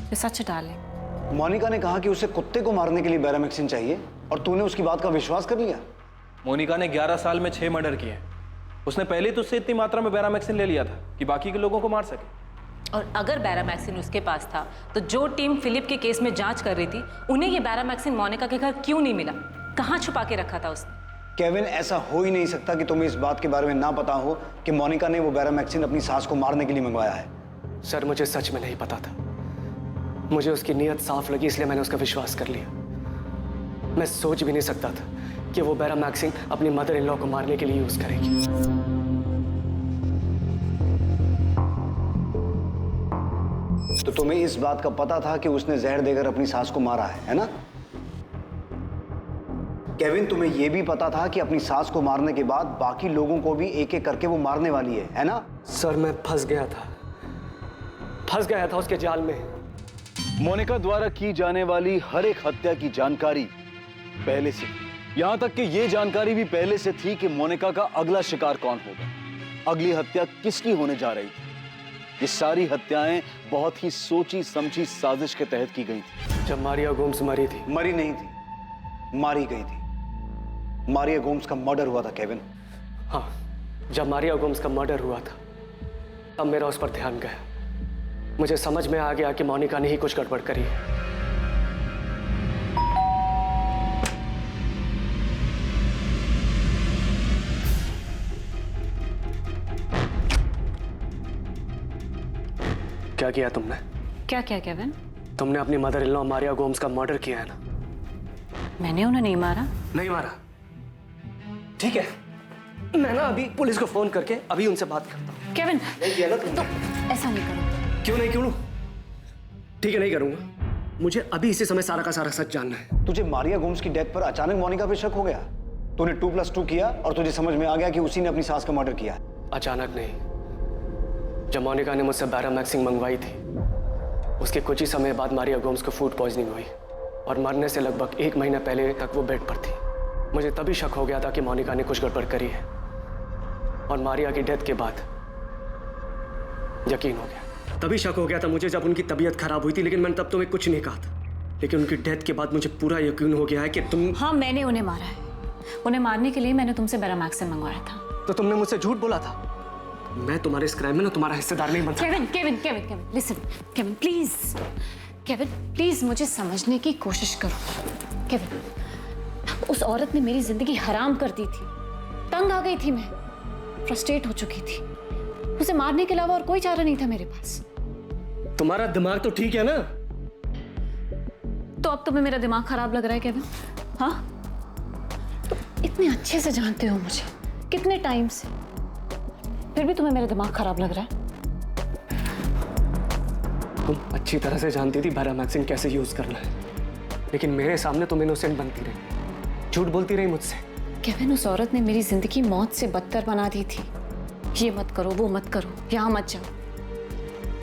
you such a darling. Monica ने कहा कि उसे कुत्ते को मारने के लिए बैरामेक्सिन चाहिए और तूने उसकी बात का विश्वास कर लिया। मोनिका ने 11 साल में 6 मर्डर किए हैं। उसने पहले तो उससे इतनी मात्रा में बैरामेक्सिन ले लिया था कि बाकी के लोगों को मार सके। और अगर बैरामैक्सिन उसके पास था तो जो टीम फिलिप के केस में जांच कर रही थी उन्हें ये बैरामैक्सिन मोनिका के घर क्यों नहीं मिला? कहाँ छुपा के रखा था उसने? केविन, ऐसा हो ही नहीं सकता कि तुम्हें इस बात के बारे में ना पता हो कि मोनिका ने वो बैरामैक्सिन अपनी सास को मारने के लिए मंगवाया है। सर मुझे सच में नहीं पता था। मुझे उसकी नीयत साफ लगी, इसलिए मैंने उसका विश्वास कर लिया। मैं सोच भी नहीं सकता था कि वो बैरामैक्सिन अपनी मदर इन लॉ को मारने के लिए यूज करेगी। तो तुम्हें इस बात का पता था कि उसने जहर देकर अपनी सास को मारा है ना? केविन, तुम्हें यह भी पता था कि अपनी सास को मारने के बाद बाकी लोगों को भी एक एक करके वो मारने वाली है ना? सर मैं फंस गया था उसके जाल में। मोनिका द्वारा की जाने वाली हर एक हत्या की जानकारी पहले से थी। यहां तक कि यह जानकारी भी पहले से थी कि मोनिका का अगला शिकार कौन होगा, अगली हत्या किसकी होने जा रही थी। ये सारी हत्याएं बहुत ही सोची समझी साजिश के तहत की गई थी। जब मारिया गोम्स मरी थी, मरी नहीं थी, मारी गई थी। मारिया गोम्स का मर्डर हुआ था केविन। हाँ, जब मारिया गोम्स का मर्डर हुआ था तब मेरा उस पर ध्यान गया। मुझे समझ में आ गया कि मोनिका ने ही कुछ गड़बड़ करी है। क्या किया तुमने? क्या क्या केविन? तुमने अपनी mother in law Maria Gomes का मर्डर किया है ना? मैंने उन्हें नहीं मारा। नहीं मारा? ठीक है, मैं ना अभी पुलिस को फोन करके अभी उनसे बात करता हूँ। केविन, नहीं किया ना तुमने? तो ऐसा नहीं करो। क्यों नहीं क्यों? ठीक है, नहीं करूंगा। मुझे अभी इसी समय सारा का सारा सच जानना है। तुझे मारिया गोम्स की डेथ पर अचानक मोनिका पे शक हो गया? तूने 2+2 किया और तुझे समझ में आ गया कि उसी ने अपनी सास का मर्डर किया? अचानक नहीं, जब मोनिका ने मुझसे बैरामैक्सिन मंगवाई थी उसके कुछ ही समय बाद मारिया गोम्स को फूड पॉइजनिंग हुई और मरने से लगभग 1 महीना पहले तक वो बेड पर थी। मुझे तभी शक हो गया था कि मोनिका ने कुछ गड़बड़ करी है और मारिया की डेथ के बाद यकीन हो गया। तभी शक हो गया था मुझे जब उनकी तबीयत खराब हुई थी, लेकिन मैंने तब तुम्हें कुछ नहीं कहा था। लेकिन उनकी डेथ के बाद मुझे पूरा यकीन हो गया है कि तुम... हाँ, मैंने उन्हें मारा है। उन्हें मारने के लिए मैंने तुमसे बैरामैक्सिन मंगवाया था। तो तुमने मुझसे झूठ बोला था। मैं तुम्हारे इस क्राइम में ना तुम्हारा हिस्सेदार नहीं बन सकता। Kevin, Kevin, Kevin, Kevin, listen, Kevin, please, Kevin, please मुझे समझने की कोशिश करो। केविन, उस औरत ने मेरी जिंदगी हराम कर दी थी। तंग आ गई थी मैं, फ्रस्ट्रेट हो चुकी थी। उसे मारने के अलावा और कोई चारा नहीं था मेरे पास। तुम्हारा दिमाग तो ठीक है ना? तो अब तुम्हें मेरा दिमाग खराब लग रहा है केविन? हाँ, तुम इतने अच्छे से जानते हो मुझे, कितने टाइम से, फिर भी तुम्हें मेरा दिमाग खराब लग रहा है? तुम अच्छी तरह से जानती थी बैरामैक्सिन कैसे यूज करना है, लेकिन मेरे सामने तुम इनोसेंट बनती रही, झूठ बोलती रही मुझसे। केविन, उस औरत ने मेरी जिंदगी मौत से बदतर बना दी थी। ये मत करो, वो मत करो, यहाँ मत जाओ।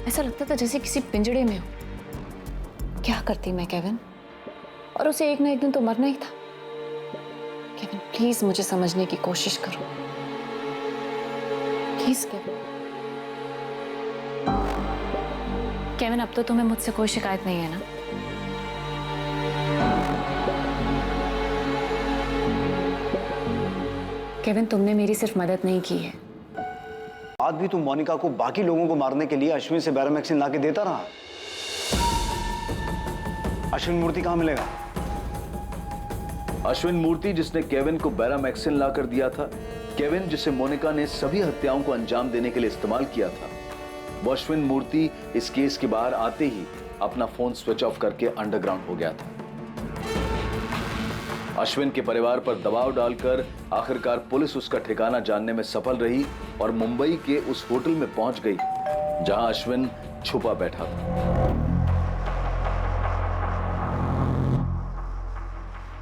ऐसा लगता था जैसे किसी पिंजड़े में हो। क्या करती मैं केविन? और उसे एक ना एक दिन तो मरना ही था। केविन, प्लीज मुझे समझने की कोशिश करो, प्लीज केविन। केविन, अब तो तुम्हें मुझसे कोई शिकायत नहीं है ना? केविन, तुमने मेरी सिर्फ मदद नहीं की है, आज भी तुम मोनिका को बाकी लोगों को मारने के लिए अश्विन से बैरामैक्सिन लाके देता रहा। अश्विन मूर्ति कहां मिलेगा? अश्विन मूर्ति जिसने केविन को बैरामैक्सिन लाकर दिया था, केविन जिसे मोनिका ने सभी हत्याओं को अंजाम देने के लिए इस्तेमाल किया था, वो अश्विन मूर्ति इस केस के बाहर आते ही अपना फोन स्विच ऑफ करके अंडरग्राउंड हो गया था। अश्विन के परिवार पर दबाव डालकर आखिरकार पुलिस उसका ठिकाना जानने में सफल रही और मुंबई के उस होटल में पहुंच गई जहां अश्विन छुपा बैठा था।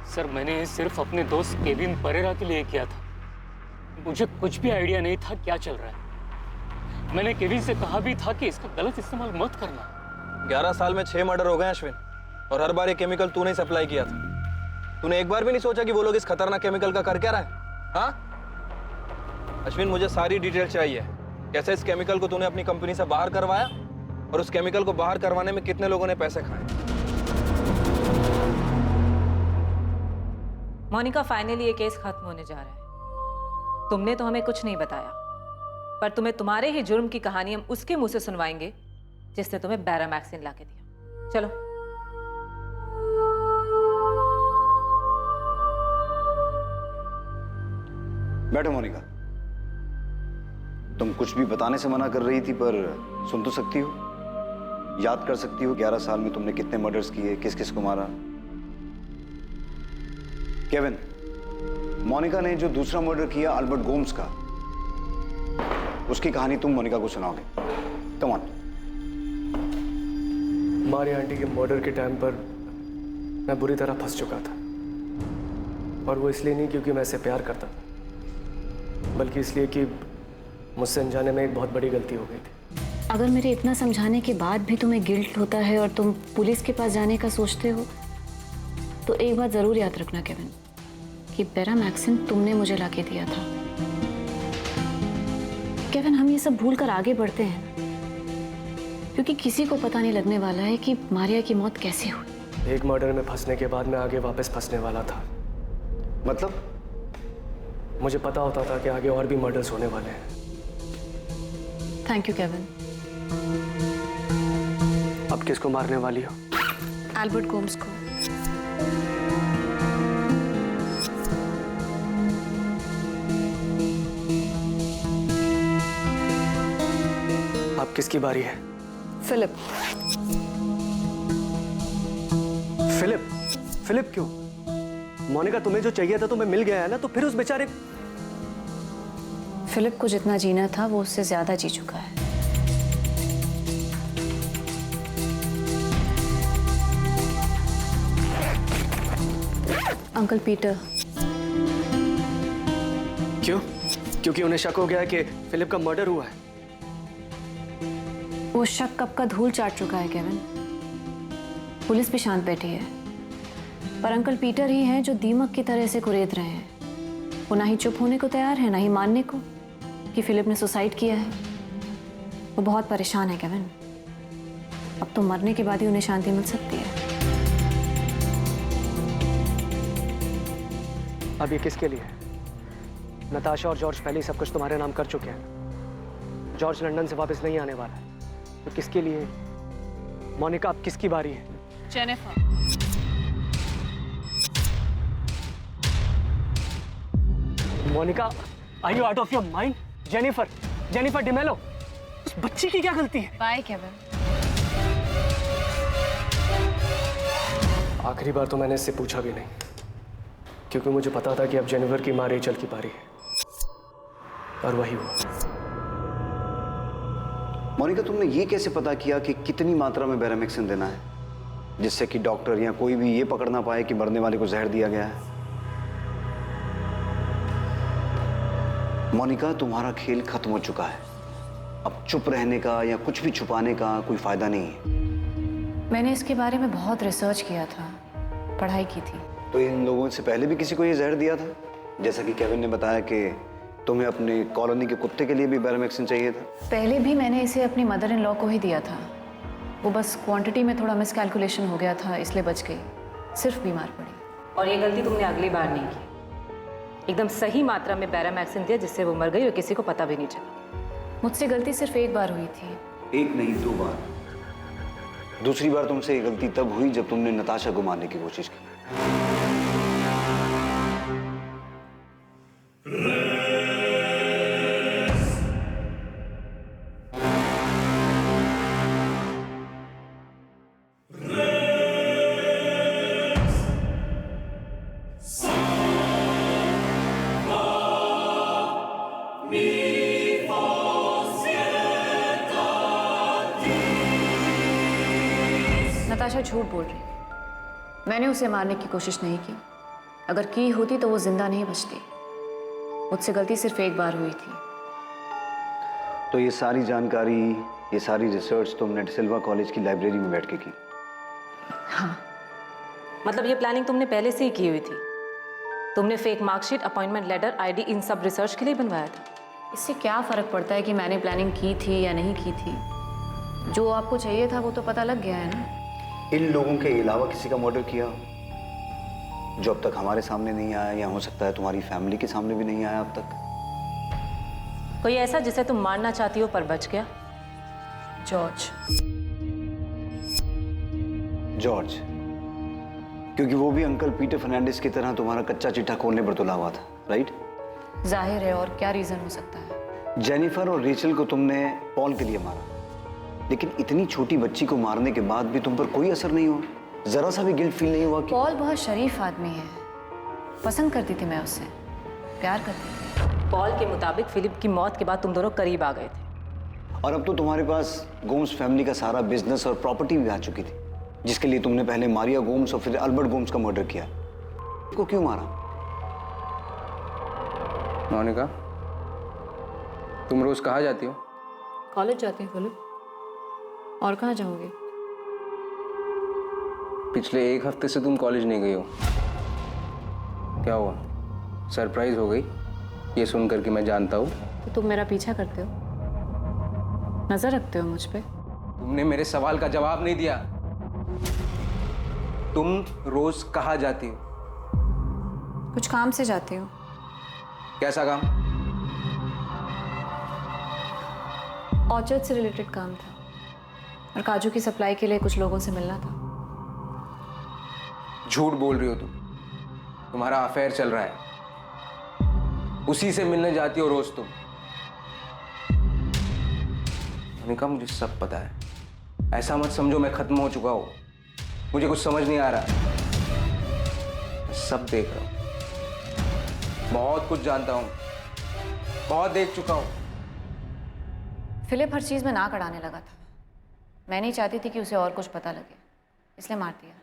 सर, मैंने सिर्फ अपने दोस्त केविन परेरा के लिए किया था। मुझे कुछ भी आइडिया नहीं था क्या चल रहा है। मैंने केविन से कहा भी था कि इसका गलत इस्तेमाल मत करना। 11 साल में 6 मर्डर हो गए अश्विन, और हर बार ये केमिकल तूने ही सप्लाई किया था। तूने एक बार भी नहीं सोचा कि वो लोग इस खतरनाक केमिकल का कर क्या रहा है? हाँ अश्विन, मुझे सारी डिटेल चाहिए। कैसे इस केमिकल को तूने अपनी कंपनी से बाहर करवाया, और उस केमिकल को बाहर करवाने में कितने लोगों ने पैसे खाए? मोनिका, फाइनली ये केस खत्म होने जा रहा है। तुमने तो हमें कुछ नहीं बताया, पर तुम्हें तुम्हारे ही जुर्म की कहानी हम उसके मुंह से सुनवाएंगे जिसने तुम्हें बैरामैक्सिन लाके दिया। चलो। बैठो मोनिका। तुम कुछ भी बताने से मना कर रही थी, पर सुन तो सकती हो? याद कर सकती हो 11 साल में तुमने कितने मर्डर्स किए, किस किस को मारा? केविन, मोनिका ने जो दूसरा मर्डर किया अल्बर्ट गोम्स का, उसकी कहानी तुम मोनिका को सुनाओगे। Come on. हमारी आंटी के मर्डर के टाइम पर मैं बुरी तरह फंस चुका था, और वो इसलिए नहीं क्योंकि मैं इसे प्यार करता था, बल्कि इसलिए कि मुझसे अनजाने में एक बहुत बड़ी गलती हो गई थी। अगर मेरे इतना समझाने के बाद भी तुम्हें गिल्ट होता है और तुम पुलिस के पास जाने का सोचते हो, तो एक बात जरूर याद रखना केविन, कि बैरामैक्सिन तुमने मुझे लाके दिया था। केविन, हम ये सब भूल कर आगे बढ़ते हैं क्योंकि किसी को पता नहीं लगने वाला है कि मारिया की मौत कैसे हुई। एक मर्डर में फंसने के बाद मैं आगे वापस फंसने वाला था। मतलब? मुझे पता होता था कि आगे और भी मर्डर्स होने वाले हैं। Thank you Kevin. अब किसको मारने वाली हो? एल्बर्ट गोम्स को। अब किसकी बारी है? फिलिप। फिलिप? फिलिप क्यों? मोनिका, तुम्हें जो चाहिए था तुम्हें मिल गया है ना, तो फिर उस बेचारे। फिलिप को जितना जीना था वो उससे ज्यादा जी चुका है। Uncle Peter. क्यों? क्योंकि उन्हें शक हो गया है कि फिलिप का मर्डर हुआ है। वो शक कब का धूल चाट चुका है केविन। पुलिस भी शांत बैठी है, पर अंकल पीटर ही हैं जो दीमक की तरह से कुरेद रहे हैं। वो ना ही चुप होने को तैयार है, ना ही मानने को कि फिलिप ने सुसाइड किया है। वो बहुत परेशान है केविन। अब तो मरने के बाद ही उन्हें शांति मिल सकती है। अब ये किसके लिए है? नताशा और जॉर्ज पहले ही सब कुछ तुम्हारे नाम कर चुके हैं। जॉर्ज लंदन से वापस नहीं आने वाला है, तो किसके लिए? मोनिका, अब किसकी बारी है? Jennifer. Monica, are you out of your mind? Jennifer, Jennifer D'Mello, उस बच्ची की क्या गलती है? Bye Kevin. आखिरी बार तो मैंने इससे पूछा भी नहीं, क्योंकि मुझे पता था कि अब जेनिफर की मां रेचल की बारी है, और वही हुआ। मोनिका, तुमने ये कैसे पता किया कि कितनी मात्रा में बैरामैक्सिन देना है, जिससे कि डॉक्टर या कोई भी ये पकड़ ना पाए कि मरने वाले को जहर दिया गया है? मोनिका, तुम्हारा खेल खत्म हो चुका है। अब चुप रहने का या कुछ भी छुपाने का कोई फायदा नहीं है। मैंने इसके बारे में बहुत रिसर्च किया था, पढ़ाई की थी। तो इन लोगों से पहले भी किसी को ये जहर दिया था? जैसा कि केविन ने बताया कि तुम्हें अपने कॉलोनी के कुत्ते के लिए भी बैरामैक्सिन चाहिए था। पहले भी मैंने इसे अपनी मदर इन लॉ को ही दिया था। वो बस क्वांटिटी में थोड़ा मिसकैलकुलेशन हो गया था, इसलिए बच गई, सिर्फ बीमार पड़ी। और ये गलती तुमने अगली बार नहीं की। एकदम सही मात्रा में बैरामैक्सिन दिया, जिससे वो मर गई और किसी को पता भी नहीं चला। मुझसे गलती सिर्फ एक बार हुई थी। एक नहीं, 2 बार। दूसरी बार तुमसे ये गलती तब हुई जब तुमने नताशा को मारने की कोशिश की। Silence! नताशा झूठ बोल रही। मैंने उसे मारने की कोशिश नहीं की। अगर की होती तो वो जिंदा नहीं बचती। मुझसे गलती सिर्फ एक बार हुई थी। तो ये सारी जानकारी, ये सारी रिसर्च तुमने डिसिल्वा कॉलेज की लाइब्रेरी में बैठ के की? हाँ। मतलब ये प्लानिंग तुमने पहले से ही की हुई थी? तुमने fake marksheet, appointment letter, ID इन सब रिसर्च के लिए बनवाया था? इससे क्या फर्क पड़ता है कि मैंने प्लानिंग की थी या नहीं की थी? जो आपको चाहिए था वो तो पता लग गया है ना। इन लोगों के अलावा किसी का मर्डर किया जो अब तक हमारे सामने नहीं आया, या हो सकता है तुम्हारी फैमिली के सामने भी नहीं आया अब तक? कोई ऐसा जिसे तुम मारना चाहती हो पर बच गया? जॉर्ज। जॉर्ज, क्योंकि वो भी अंकल पीटर फर्नांडिस की तरह तुम्हारा कच्चा चिट्ठा खोलने पर तुला हुआ था, राइट? जाहिर है, और क्या रीजन हो सकता है? जेनिफर और रेचल को तुमने पॉल के लिए मारा, लेकिन इतनी छोटी बच्ची को मारने के बाद भी तुम पर कोई असर नहीं हुआ? जरा सा भी गिल्ट फील नहीं हुआ कि पॉल बहुत शरीफ आदमी है। पसंद करती थी मैं उससे, प्यार करती थी। पॉल के मुताबिक फिलिप की मौत के बाद तुम दोनों करीब आ गए थे। और अब तो तुम्हारे पास गोम्स फैमिली का सारा बिजनेस और प्रॉपर्टी भी आ चुकी थी, जिसके लिए तुमने पहले मारिया गोम्स और फिर अल्बर्ट गोम्स का मर्डर किया। को क्यों मारा? मोनिका, तुम रोज कहाँ जाती हो? कॉलेज जाती हूँ फिलिप, और कहाँ जाओगे? पिछले एक हफ्ते से तुम कॉलेज नहीं गई हो, क्या हुआ? सरप्राइज हो गई ये सुनकर कि मैं जानता हूँ? तो तुम मेरा पीछा करते हो, नजर रखते हो मुझ पे। तुमने मेरे सवाल का जवाब नहीं दिया। तुम रोज कहाँ जाती हो? कुछ काम से जाती हूँ। कैसा काम? ऑर्चर्ड से रिलेटेड काम था, और काजू की सप्लाई के लिए कुछ लोगों से मिलना था। झूठ बोल रही हो तुम। तुम्हारा अफेयर चल रहा है, उसी से मिलने जाती हो रोज तुम। मोनिका, मुझे सब पता है। ऐसा मत समझो मैं खत्म हो चुका हूं। मुझे कुछ समझ नहीं आ रहा। मैं सब देख रहा हूं, बहुत कुछ जानता हूं, बहुत देख चुका हूं। फिलिप हर चीज में नाक अड़ाने लगा था। मैं नहीं चाहती थी कि उसे और कुछ पता लगे, इसलिए मार दिया।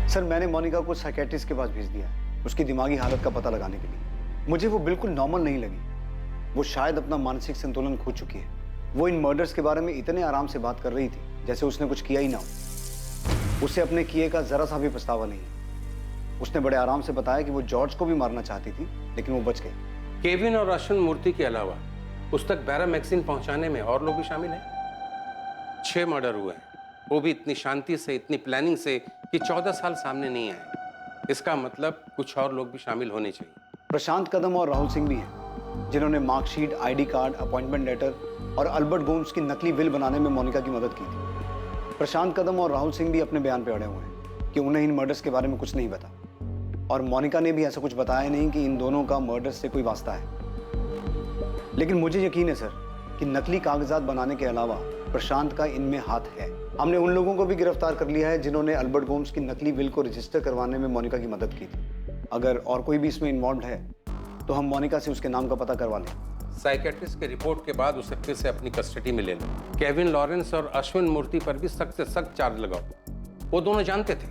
सर, मैंने मोनिका को साइकेट्रिस्ट के पास भेज दिया है, उसकी दिमागी हालत का पता लगाने के लिए। मुझे वो बिल्कुल नॉर्मल नहीं लगी। वो शायद अपना मानसिक संतुलन खो चुकी है। वो इन मर्डर्स के बारे में इतने आराम से बात कर रही थी जैसे उसने कुछ किया ही ना हो। उसे अपने किए का जरा सा भी पछतावा नहीं है। उसने बड़े आराम से बताया कि वो जॉर्ज को भी मारना चाहती थी, लेकिन वो बच गई। केविन और अश्विन मूर्ति के अलावा उस तक बैरामैक्सिन पहुंचाने में और लोग भी शामिल हैं। 6 मर्डर हुए हैं, वो भी इतनी शांति से, इतनी प्लानिंग से कि 14 साल सामने नहीं आए। इसका मतलब कुछ और लोग भी शामिल होने चाहिए। प्रशांत कदम और राहुल सिंह भी हैं, जिन्होंने marksheet, ID card, appointment letter और अल्बर्ट गोम्स की नकली विल बनाने में मोनिका की मदद की थी। प्रशांत कदम और राहुल सिंह भी अपने बयान पे अड़े हुए हैं कि उन्हें इन मर्डर्स के बारे में कुछ नहीं पता, और मोनिका ने भी ऐसा कुछ बताया नहीं कि इन दोनों का मर्डर्स से कोई वास्ता है। लेकिन मुझे यकीन है सर कि नकली कागजात बनाने के अलावा प्रशांत का इनमें हाथ है। हमने उन लोगों को भी गिरफ्तार कर लिया है जिन्होंने अल्बर्ट गोम्स की नकली विल को रजिस्टर करवाने में मोनिका की मदद की थी। अगर और कोई भी इसमें इन्वॉल्व है तो हम मोनिका से उसके नाम का पता करवा लें। साइकेट्रिस्ट के रिपोर्ट के बाद उसे फिर से अपनी कस्टडी में ले लो। केविन लॉरेंस और अश्विन मूर्ति पर भी सख्त से सख्त चार्ज लगाओ। वो दोनों जानते थे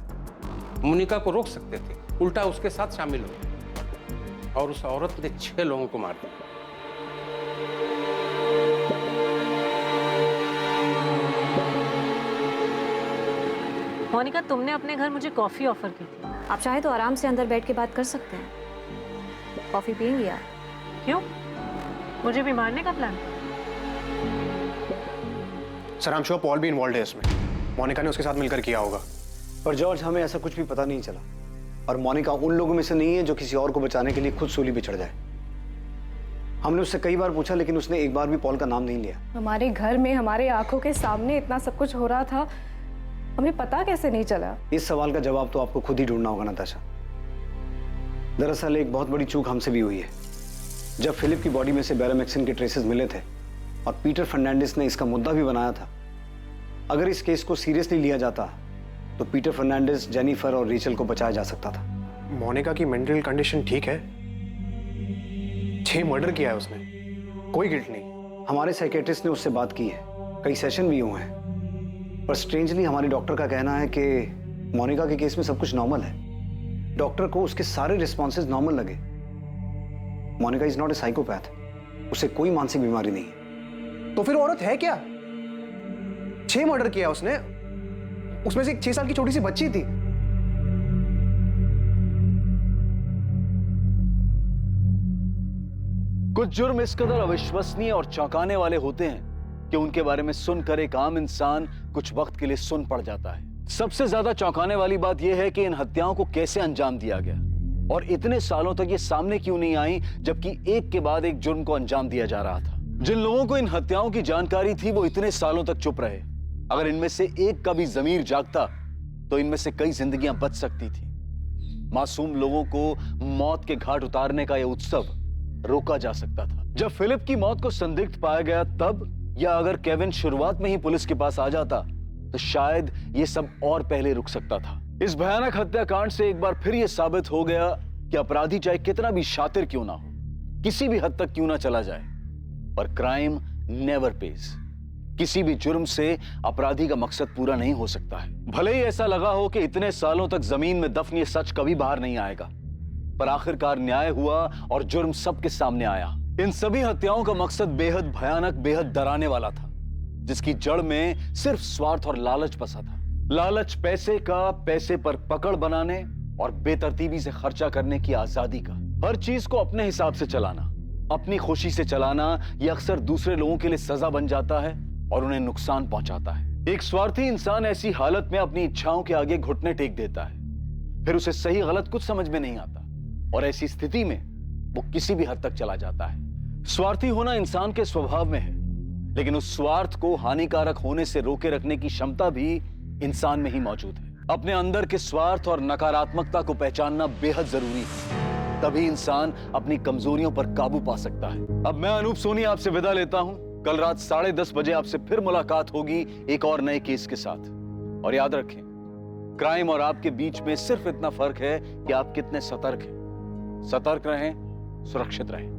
मोनिका को रोक सकते थे, उल्टा उसके साथ शामिल हो, और उस औरत ने 6 लोगों को मार दिया। मोनिका, तुमने अपने घर मुझे कॉफी ऑफर की थी। आप चाहे तो आराम से अंदर बैठ के बात कर सकते हैं। कॉफी पियेंगी आप? क्यों? मुझे भी मारने का प्लान? सर, हम श्योर पॉल भी इन्वॉल्व है इसमें। मोनिका ने उसके साथ मिलकर किया होगा। पर जॉर्ज, हमें ऐसा कुछ भी पता नहीं चला, और मोनिका उन लोगों में से नहीं है जो किसी और को बचाने के लिए खुद सूली पे चढ़ जाए। हमने उससे कई बार पूछा, लेकिन उसने एक बार भी पॉल का नाम नहीं लिया। हमारे घर में हमारे आंखों के सामने इतना सब कुछ हो रहा था, हमें पता कैसे नहीं चला? इस सवाल का जवाब तो आपको खुद ही ढूंढना होगा नताशा। दरअसल एक बहुत बड़ी चूक हमसे भी हुई है। जब फिलिप की बॉडी में से बैरामैक्सिन के ट्रेसेस मिले थे और पीटर फर्नांडिस ने इसका मुद्दा भी बनाया था, अगर इस केस को सीरियसली लिया जाता तो पीटर फर्नांडिस, जेनिफर और रेचल को बचाया जा सकता था। मोनिका की मेंटल कंडीशन ठीक है? 6 मर्डर किया है उसने, कोई गिल्ट नहीं। हमारे साइकेट्रिस्ट ने उससे बात की है, कई सेशन भी हुए हैं, पर स्ट्रेंजली हमारे डॉक्टर का कहना है कि मोनिका के केस में सब कुछ नॉर्मल है। डॉक्टर को उसके सारे रिस्पॉन्सेज नॉर्मल लगे। Monica is not a psychopath, उसे कोई मानसिक बीमारी नहीं है। तो फिर औरत है क्या? 6 मर्डर किया उसने, उसमें से एक 6 साल की छोटी सी बच्ची थी। कुछ जुर्म इस कदर अविश्वसनीय और चौंकाने वाले होते हैं कि उनके बारे में सुनकर एक आम इंसान कुछ वक्त के लिए सुन पड़ जाता है। सबसे ज्यादा चौंकाने वाली बात यह है कि इन हत्याओं को कैसे अंजाम दिया गया और इतने सालों तक ये सामने क्यों नहीं आई, जबकि एक के बाद एक जुर्म को अंजाम दिया जा रहा था। जिन लोगों को इन हत्याओं की जानकारी थी वो इतने सालों तक चुप रहे। अगर इनमें से एक का भी ज़मीर जागता तो इनमें से कई जिंदगियां बच सकती थी। मासूम लोगों को मौत के घाट उतारने का यह उत्सव रोका जा सकता था। जब फिलिप की मौत को संदिग्ध पाया गया तब, या अगर केविन शुरुआत में ही पुलिस के पास आ जाता तो शायद ये सब और पहले रुक सकता था। इस भयानक हत्याकांड से एक बार फिर यह साबित हो गया कि अपराधी चाहे कितना भी शातिर क्यों ना हो, किसी भी हद तक क्यों ना चला जाए, पर क्राइम नेवर पेज। किसी भी जुर्म से अपराधी का मकसद पूरा नहीं हो सकता है। भले ही ऐसा लगा हो कि इतने सालों तक जमीन में दफन ये सच कभी बाहर नहीं आएगा, पर आखिरकार न्याय हुआ और जुर्म सबके सामने आया। इन सभी हत्याओं का मकसद बेहद भयानक, बेहद डराने वाला था, जिसकी जड़ में सिर्फ स्वार्थ और लालच बसा था। लालच पैसे का, पैसे पर पकड़ बनाने और बेतरतीबी से खर्चा करने की आजादी का। हर चीज को अपने हिसाब से चलाना, अपनी खुशी से चलाना, यह अक्सर दूसरे लोगों के लिए सजा बन जाता है और उन्हें नुकसान पहुंचाता है। एक स्वार्थी इंसान ऐसी हालत में अपनी इच्छाओं के आगे घुटने टेक देता है, फिर उसे सही गलत कुछ समझ में नहीं आता और ऐसी स्थिति में वो किसी भी हद तक चला जाता है। स्वार्थी होना इंसान के स्वभाव में है, लेकिन उस स्वार्थ को हानिकारक होने से रोके रखने की क्षमता भी इंसान में ही मौजूद है। अपने अंदर के स्वार्थ और नकारात्मकता को पहचानना बेहद जरूरी है, तभी इंसान अपनी कमजोरियों पर काबू पा सकता है। अब मैं अनूप सोनी आपसे विदा लेता हूं। कल रात 10:30 बजे आपसे फिर मुलाकात होगी एक और नए केस के साथ। और याद रखें, क्राइम और आपके बीच में सिर्फ इतना फर्क है कि आप कितने सतर्क हैं। सतर्क रहें, सुरक्षित रहें।